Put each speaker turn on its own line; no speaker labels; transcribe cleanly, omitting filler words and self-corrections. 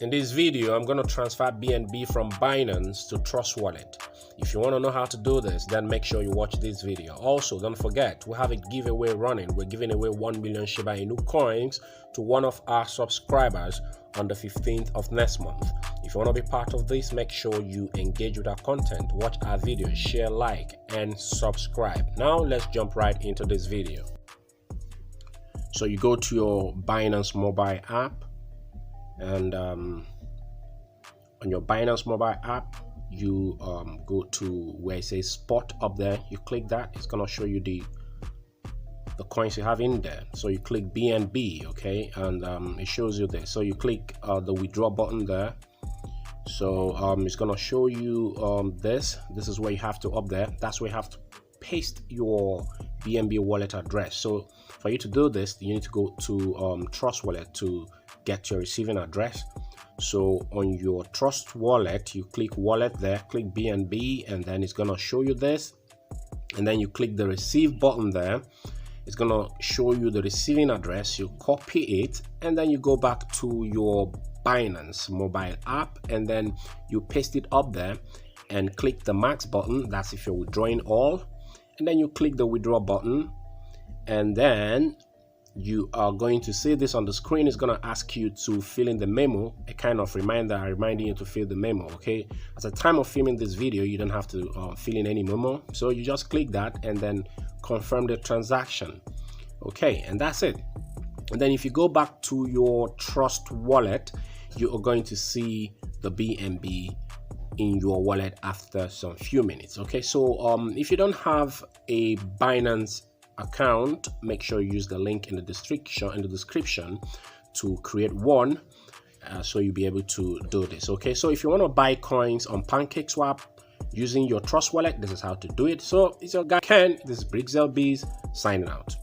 In this video, I'm going to transfer BNB from Binance to Trust Wallet. If you want to know how to do this, then make sure you watch this video. Also, don't forget, we have a giveaway running. We're giving away 1 million Shiba Inu coins to one of our subscribers on the 15th of next month. If you want to be part of this, make sure you engage with our content, watch our videos, share, like, and subscribe. Now, let's jump right into this video. So you go to your Binance mobile app, and on your Binance mobile app, you go to where it says spot up there. You click that. It's gonna show you the coins you have in there. So you click BNB, okay, and it shows you this. So you click the withdraw button there. So it's gonna show you this is where you have to up there. That's where you have to paste your BNB wallet address. So for you to do this, you need to go to Trust Wallet to get your receiving address. So on your Trust Wallet, you click wallet there, click BNB, and then it's gonna show you this, and then you click the receive button there. It's gonna show you the receiving address. You copy it, and then you go back to your Binance mobile app, and then you paste it up there and click the max button. That's if you're withdrawing all, and then you click the withdraw button, and then you are going to see this on the screen. It's going to ask you to fill in the memo, a kind of reminder reminding you to fill the memo. Okay, at the time of filming this video, you don't have to fill in any memo, so you just click that and then confirm the transaction. Okay, and that's it. And then if you go back to your Trust Wallet, you are going to see the BNB in your wallet after some few minutes. Okay, so if you don't have a Binance account, make sure you use the link in the description to create one, so you'll be able to do this. Okay, so if you want to buy coins on pancakeswap using your Trust Wallet, this is how to do it. So it's your guy Ken. This is Brigxel Bees signing out.